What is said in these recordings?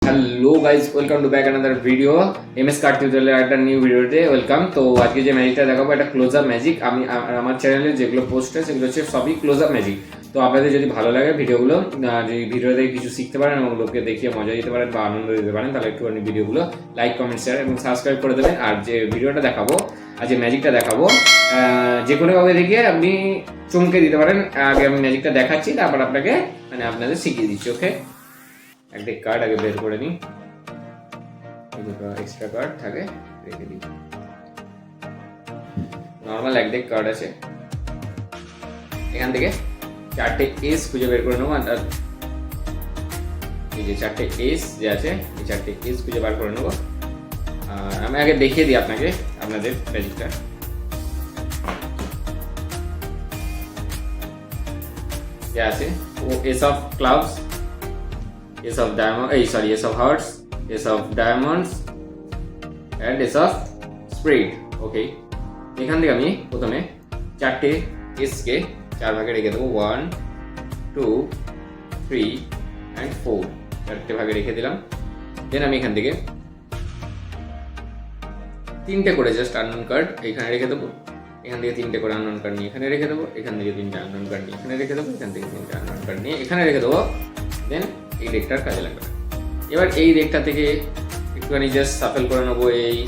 Hello guys, welcome to back another video. MS card টিউটোরিয়ালের একটা new ভিডিওতে welcome. তো আজকে যে ম্যাজিকটা দেখাবো এটা ক্লোজ আপ ম্যাজিক। আমি আমার চ্যানেলে যেগুলো পোস্ট হয় সেগুলো হচ্ছে সবই ক্লোজ আপ ম্যাজিক। তো আপনাদের যদি ভালো লাগে ভিডিওগুলো, যদি ভিডিও দেখে কিছু শিখতে পারেন এবং লোককে দেখিয়ে মজা দিতে পারেন বা আনন্দ দিতে পারেন, তাহলে একটুখানি ভিডিওগুলো লাইক, কমেন্ট, শেয়ার এবং সাবস্ক্রাইব করে দেবেন। আর যে ভিডিওটা দেখাবো আর যে ম্যাজিকটা দেখাবো, যে কোনো কাউকে দেখিয়ে আপনি চমকে দিতে পারেন। আগে আমি ম্যাজিকটা দেখাচ্ছি, তারপর আপনাকে আপনাদের শিখিয়ে দিচ্ছি। ওকে, একটা কার্ড আগে বের করে নিই, দুটো এক্সট্রা কার্ড থাকে রেখে দিই। নর্মাল এক ডেক কার্ড আছে, এখান থেকে চারটে এস খুঁজে বের করে নেবো। আর এই যে চারটে এস যে আছে, এই চারটে এস খুঁজে বার করে নেবো। আর আমি আগে দেখিয়ে দিই আপনাদের ম্যাজিকটা। যে আছে ও ace of clubs, ace of diamond, ace of hearts, ace of diamonds and ace of spade. Okay, এখান থেকে আমি প্রথমে চারটে এসকে চার ভাগে রেখে দেবো। 1, 2, 3 অ্যান্ড 4, চারটে ভাগে রেখে দিলাম। দেন আমি এখান থেকে তিনটে করে জাস্ট আননোন কার্ড এখানে রেখে দেবো। এখান থেকে তিনটে করে আননোন কার্ড নিয়ে এখানে রেখে দেবো। এখান থেকে তিনটে আননোন কার্ড নিয়ে এখানে রেখে দেবো। এখান থেকে তিনটে আননোন কার্ড নিয়ে এখানে রেখে দেবো। দেন এই ডেকটার কাজে লাগবে। এবার এই ডেকটা থেকে একটুখানি জাস্ট সাফেল করে নেবো। এই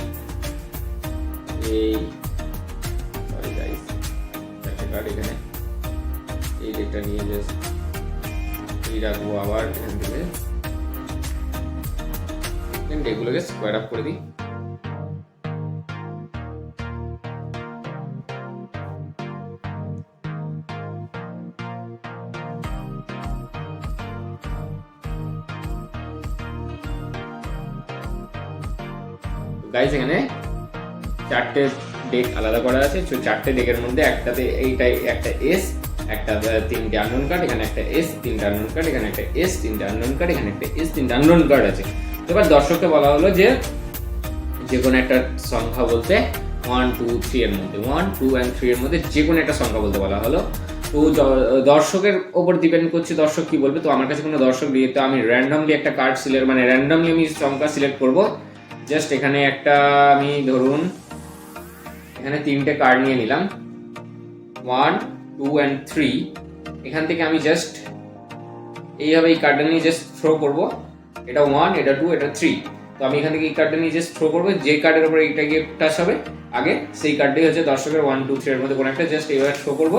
সরি গাইস, চারটে কার্ড এখানে, এই ডেকটা নিয়ে জাস্ট এই রাখবো। আবার এখান থেকে ডেকগুলোকে স্কোয়ার আপ করে দিই। গাইস, এখানে চারটে ডেক আলাদা করা আছে। চারটে ডেকের মধ্যে একটাতে এইটাই একটা এস, একটা তিনটে আননোন কার্ড, এখানে একটা এস, তিনটে আননোন কার্ড, এখানে একটা এস, তিনটে আননোন কার্ড, এখানে একটা এস, তিনটে আননোন কার্ড আছে। এবার দর্শককে বলা হলো যে কোনো একটা সংখ্যা বলতে 1, 2, 3 এর মধ্যে, 1, 2 and 3 এর মধ্যে যে কোনো একটা সংখ্যা বলতে বলা হলো। তো দর্শকের ওপর ডিপেন্ড করছে দর্শক কি বলবে। তো আমার কাছে কোনো দর্শক দিয়ে, তো আমি র্যান্ডমলি একটা কার্ড সিলেক্ট, মানে র্যান্ডমলি আমি সংখ্যা সিলেক্ট করবো। জাস্ট এখানে একটা আমি ধরুন এখানে তিনটে কার্ড নিয়ে নিলাম, 1, 2 and 3। এখান থেকে আমি জাস্ট এইভাবে এই কার্ডটা নিয়ে জাস্ট থ্রো করবো। এটা 1, এটা 2, এটা 3। তো আমি এখান থেকে এই কার্ডটা নিয়ে জাস্ট থ্রো করবো। যে কার্ডের উপরে এইটা গিয়ে টাচ হবে আগে, সেই কার্ডটাই হচ্ছে দর্শকের। 1, 2, 3 এর মধ্যে কোনো একটা জাস্ট এইভাবে থ্রো করবো।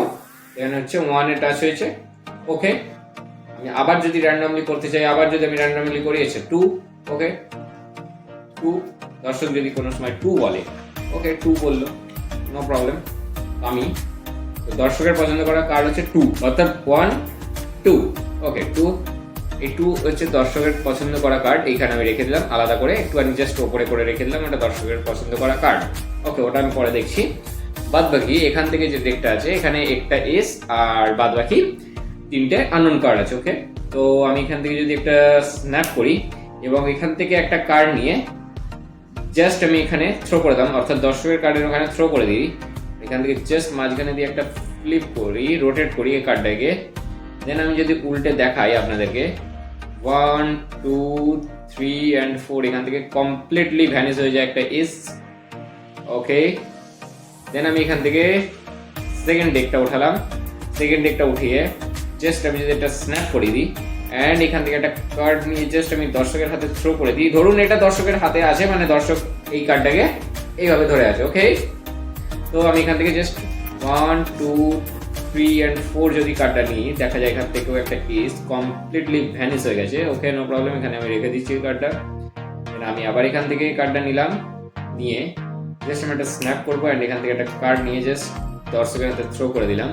এখানে হচ্ছে 1 এ টাচ হয়েছে। ওকে, আমি আবার যদি র্যান্ডমলি করতে চাই, আবার যদি আমি র্যান্ডমলি করি, আছে 2। ওকে, 2, দর্শক যদি কোনো সময় 2 বলে, ওকে 2 বললো, নো প্রবলেম। আমি দর্শকের পছন্দ করা কার্ড হচ্ছে 2, অর্থাৎ 1, 2। ওকে, 2, এই 2 হচ্ছে দর্শকের পছন্দ করা কার্ড। এইখানে আমি রেখে দিলাম আলাদা করে, একটু আমি জাস্ট ওপরে করে রেখে দিলাম, এটা দর্শকের পছন্দ করা কার্ড। ওকে, ওটা আমি পরে দেখছি। বাদ বাকি এখান থেকে যে ডেকটা আছে, এখানে একটা এস আর বাদ বাকি তিনটে আননোন কার্ড আছে। ওকে, তো আমি এখান থেকে যদি একটা স্ন্যাপ করি এবং এখান থেকে একটা কার্ড নিয়ে জাস্ট আমি এখানে থ্রো করে দিলাম, অর্থাৎ দর্শকের কার্ডের ওখানে থ্রো করে দিই। এখান থেকে জাস্ট মাঝখানে দিয়ে একটা ফ্লিপ করি, রোটেট করি এই কার্ডটাকে। দেন আমি যদি উল্টে দেখাই আপনাদেরকে, 1, 2, 3 and 4, এখান থেকে কমপ্লিটলি ভ্যানিশ হয়ে যায় একটা এস। ওকে, দেন আমি এখান থেকে সেকেন্ড ডেকটা উঠালাম। সেকেন্ড ডেকটা উঠিয়ে জাস্ট আমি যদি একটা স্ন্যাপ করে দিই অ্যান্ড এখান থেকে একটা কার্ড নিয়ে জাস্ট আমি দর্শকের হাতে থ্রো করে দিই। ধরুন এটা দর্শকের হাতে আছে, মানে দর্শক এই কার্ডটাকে এইভাবে ধরে আছে। ওকে, তো আমি এখান থেকে জাস্ট 1, 2, 3 and 4 যদি কার্ডটা নিই, দেখা যায় এখান থেকেও একটা এস কমপ্লিটলি ভ্যানিশ হয়ে গেছে। ওকে, নো প্রবলেম, এখানে আমি রেখে দিচ্ছি কার্ডটা। আমি আবার এখান থেকে কার্ডটা নিলাম, নিয়ে জাস্ট আমি একটা স্ন্যাপ করবো অ্যান্ড এখান থেকে একটা কার্ড নিয়ে জাস্ট দর্শকের হাতে থ্রো করে দিলাম।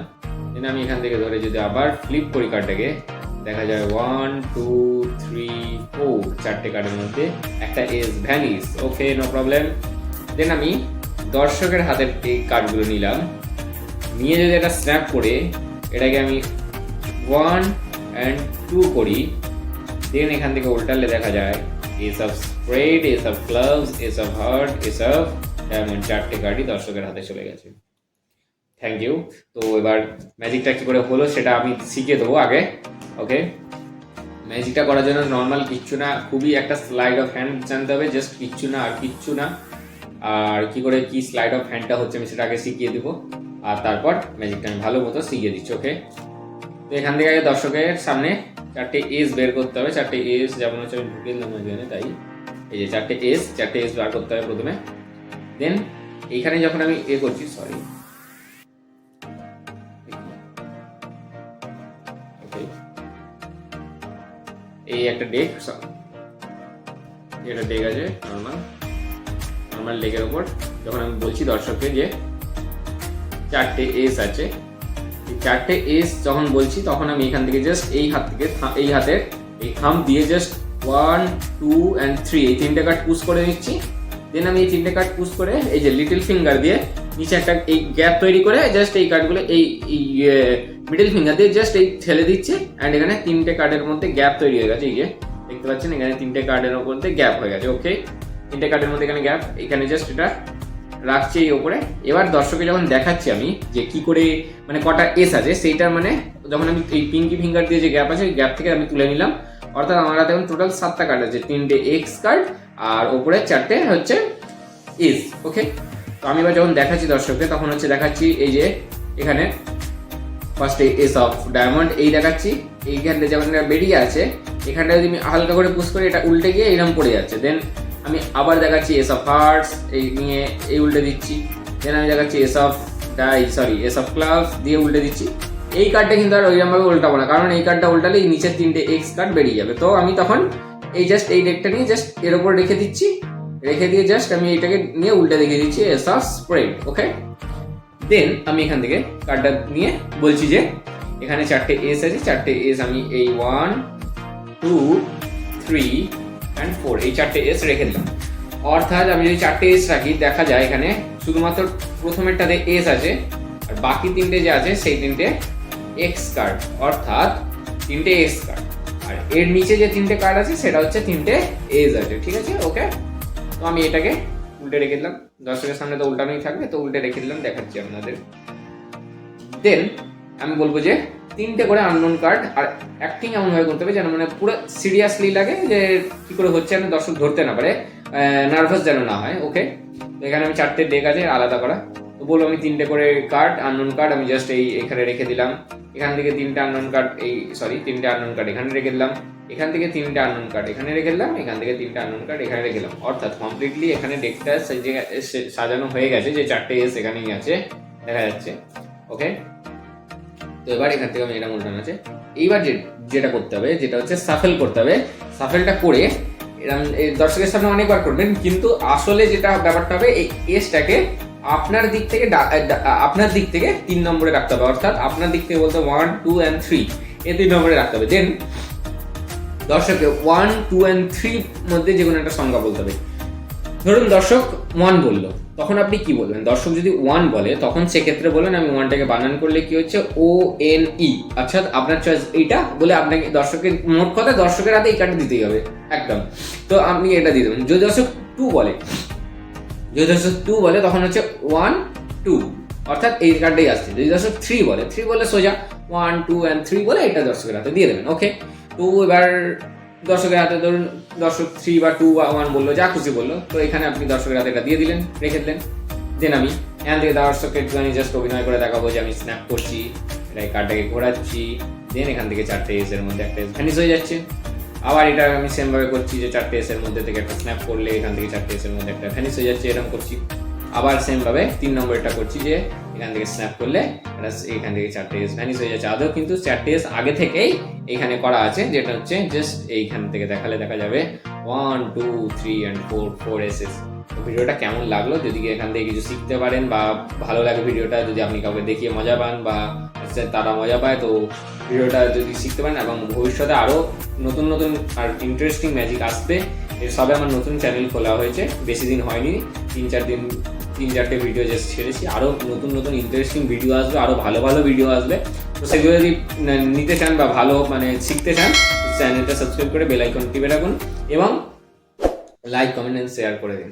দেন আমি এখান থেকে ধরে যদি আবার ফ্লিপ করি কার্ডটাকে, দেখা যায় 1, 2, 3, 4, চারটে কার্ডের মধ্যে একটা এস ভ্যানিশ। ওকে, নো প্রবলেম। দেন আমি দর্শকের হাতের এই কার্ডগুলো নিলাম, নিয়ে যদি একটা স্ন্যাপ করে এটাকে আমি 1 and 2 করি, দেন এখান থেকে উল্টালে দেখা যায় ace of spade, ace of clubs, ace of heart, ace of diamond, চারটে কার্ডই দর্শকের হাতে চলে গেছে। Thank you. তো এবার ম্যাজিকটা কি করে হলো সেটা আমি শিখিয়ে দেবো আগে। ওকে, ম্যাজিকটা করার জন্য নর্মাল কিচ্ছু না, খুবই একটা স্লাইড অফ হ্যান্ড জানতে হবে, জাস্ট কিচ্ছু না আর কিচ্ছু না। আর কি করে কি স্লাইড অফ হ্যান্ডটা হচ্ছে আমি সেটা আগে শিখিয়ে দেবো, আর তারপর ম্যাজিকটা আমি ভালো মতো শিখিয়ে দিচ্ছি। ওকে, তো এখান থেকে আগে দর্শকের সামনে 4টে এস বের করতে হবে। 4টে এস যেমন হচ্ছে আমি ঢুকে দিলাম এখানে, তাই এই যে 4টে এস বার করতে হবে প্রথমে। দেন এইখানে যখন আমি করছি, সরি এই একটা ডেক, এটা ডেক আছে নর্মাল ডেকের ওপর যখন আমি বলছি দর্শককে যে 4টে এস আছে, 4টে এস যখন বলছি তখন আমি এখান থেকে জাস্ট এই হাতের এই থাম্ব দিয়ে জাস্ট 1 2 and 3 এই 3টে কার্ড পুশ করে নিচ্ছি। দেন আমি এই 3টে কার্ড পুশ করে এই যে লিটল ফিঙ্গার দিয়ে নিচে একটা এই গ্যাপ তৈরি করে জাস্ট এই কার্ডগুলো এই মিডল ফিঙ্গার দিয়ে জাস্ট এই ঠেলে দিচ্ছি। অ্যান্ড এখানে 3টে কার্ডের মধ্যে গ্যাপ তৈরি হয়ে গেছে, এই যে দেখতে পাচ্ছেন এখানে 3টে কার্ডের মধ্যে গ্যাপ হয়ে গেছে। ওকে, 3টে কার্ডের মধ্যে এখানে গ্যাপ, এখানে জাস্ট এটা রাখছি এই ওপরে। এবার দর্শকে যখন দেখাচ্ছি আমি যে কি করে মানে কটা এস আছে, সেইটা মানে যখন আমি এই পিঙ্কি ফিঙ্গার দিয়ে যে গ্যাপ আছে ওই গ্যাপ থেকে আমি তুলে নিলাম। অর্থাৎ আমার হাতে এখন টোটাল 7টা কার্ড আছে, 3টে এক্স কার্ড আর ওপরে 4টে হচ্ছে এস। ওকে, তো আমি এবার যখন দেখাচ্ছি দর্শককে তখন হচ্ছে দেখাচ্ছি এই যে এখানে ফার্স্টে এস অফ ডায়মন্ড এই দেখাচ্ছি, এইখানটা যেমন বেরিয়ে আছে এখানটা যদি আমি হালকা করে পুশ করি এটা উল্টে গিয়ে এরকম পড়ে যাচ্ছে। দেন আমি আবার দেখাচ্ছি এস অফ হার্টস এই নিয়ে এই উল্টে দিচ্ছি। দেন আমি দেখাচ্ছি এস অফ ক্লাবস দিয়ে উল্টে দিচ্ছি। এই কার্ডটা কিন্তু আর ওইরকমভাবে উল্টাবো না, কারণ এই কার্ডটা উল্টালে এই নিচের 3টে এক্স কার্ড বেরিয়ে যাবে। তো আমি তখন এই জাস্ট এই ডেকটা নিয়ে জাস্ট এর উপর রেখে দিচ্ছি, রেখে দিয়ে জাস্ট আমি এইটাকে নিয়ে উল্টে দেখিয়ে দিচ্ছি এস অফ স্প্রেড। ওকে, দেন আমি এখান থেকে কার্ডটা নিয়ে বলছি যে এখানে 4টে এস আছে, 4টে এস আমি এই 1 2 3 and 4 এই 4টে এস রেখে দিলাম। অর্থাৎ আমি যদি 4টে এস রাখি দেখা যায় এখানে শুধুমাত্র প্রথমেরটাতে এস আছে আর বাকি 3টে যে আছে সেই 3টে এক্স কার্ড, অর্থাৎ 3টে এক্স কার্ড। আর এর নিচে যে 3টে কার্ড আছে সেটা হচ্ছে 3টে এস আছে। ঠিক আছে, ওকে, তো আমি এটাকে উল্টে রেখে দিলাম, দর্শকের সামনে তো উল্টানোই থাকবে, তো উল্টে রেখে দিলাম, দেখাচ্ছি আপনাদের। দেন আমি বলবো যে 3টে করে আননোন কার্ড, আর অ্যাক্টিং এমনভাবে করতে হবে যেন মানে পুরো সিরিয়াসলি লাগে, যে কি করে হচ্ছে যেন দর্শক ধরতে না পারে, নার্ভাস যেন না হয়। ওকে, তো এখানে আমি 4টে ডেক আছে আলাদা করা, তো বলবো আমি 3টে করে কার্ড আননোন কার্ড আমি জাস্ট এখানে রেখে দিলাম। এখান থেকে 3টে আননোন কার্ড 3টে আননোন কার্ড এখানে রেখে দিলাম, এখান থেকে 3টে আননোন কার্ড এখানে রেখে দিলাম, এখান থেকে 3টে আননোন কার্ড এখানে রেখে দিলাম। অর্থাৎ কমপ্লিটলি এখানে ডেকটা সাজানো হয়ে গেছে, যে 4টে এস এখানেই আছে দেখা যাচ্ছে। ওকে, তো এবার এখান থেকে আমি এটা উল্টানো আছে। এইবার যেটা করতে হবে যেটা হচ্ছে সাফেল করতে হবে। সাফেলটা করে এরকম দর্শকের সামনে অনেকবার করবেন, কিন্তু আসলে যেটা ব্যাপারটা হবে এই এসটাকে আপনার দিক থেকে 3 নম্বরে রাখতে হবে। অর্থাৎ আপনার দিক থেকে বলতে 1 2 and 3 এই 3 নম্বরে রাখতে হবে। দেন দর্শককে 1 2 and 3 মধ্যে যে কোনো একটা সংখ্যা বলতে হবে। ধরুন দর্শক 1 বললো, তখন আপনি কি বলবেন? দর্শক যদি 1 বলে তখন সেক্ষেত্রে বলেন আমি 1টাকে বানান করলে কি হচ্ছে ONE, আচ্ছা আপনার চয়েস এইটা বলে আপনাকে দর্শকের মোট কথা দর্শকের হাতে এই কার্ডটা দিতেই হবে একদম। তো আপনি এটা দিয়ে দেবেন। যদি দর্শক 2 বলে তখন হচ্ছে 1 2, অর্থাৎ এই কার্ডটাই আসছে। যদি দর্শক 3 বলে সোজা 1 2 and 3 বলে এটা দর্শকের হাতে দিয়ে দেবেন। ওকে, তো এবার দর্শকের হাতে ধরুন দর্শক 3 বা 2 বা 1 বললো, যা খুশি বললো, তো এখানে আপনি দর্শকের হাতে এটা দিয়ে দিলেন, রেখে দিলেন। দেন আমি এখান থেকে দর্শককে একটুখানি জাস্ট অভিনয় করে দেখাবো যে আমি স্ন্যাপ করছি, এটা কার্ডটাকে ঘোরাচ্ছি। দেন এখান থেকে 4টে এস এর মধ্যে একটা এস ভ্যানিশ হয়ে যাচ্ছে। আবার এটা আমি সেম ভাবে করছি যে 4টে এস এর মধ্যে থেকে একটা স্ন্যাপ করলে এখান থেকে 4টে এস এর মধ্যে একটা ভ্যানিশ হয়ে যাচ্ছে, এরকম করছি। আবার সেম ভাবে 3 নম্বরটা করছি যে এখান থেকে স্ন্যাপ করলে এখান থেকে 4টে এস ভ্যানিশ হয়ে যাচ্ছে। আদৌ কিন্তু 4টে এস আগে থেকেই এখানে করা আছে, যেটা হচ্ছে জাস্ট এইখান থেকে দেখালে দেখা যাবে 1 2 3 and 4 এসএস। ভিডিওটা কেমন লাগলো, যদি এখান থেকে কিছু শিখতে পারেন বা ভালো লাগে ভিডিওটা, যদি আপনি কাউকে দেখিয়ে মজা পান বা তারা মজা পায়, তো ভিডিওটা যদি শিখতে পারেন এবং ভবিষ্যতে আরও নতুন আর ইন্টারেস্টিং ম্যাজিক আসবে। এর সবে আমার নতুন চ্যানেল খোলা হয়েছে, বেশি দিন হয়নি, 3-4টে ভিডিও জাস্ট ছেড়েছি। আরও নতুন ইন্টারেস্টিং ভিডিও আসবে, আরও ভালো ভিডিও আসবে। তো সেগুলো যদি নিতে চান বা ভালো মানে শিখতে চান, চ্যানেলটা সাবস্ক্রাইব করে বেল আইকন টিপে রাখুন এবং লাইক কমেন্ট এন্ড শেয়ার করে দিন।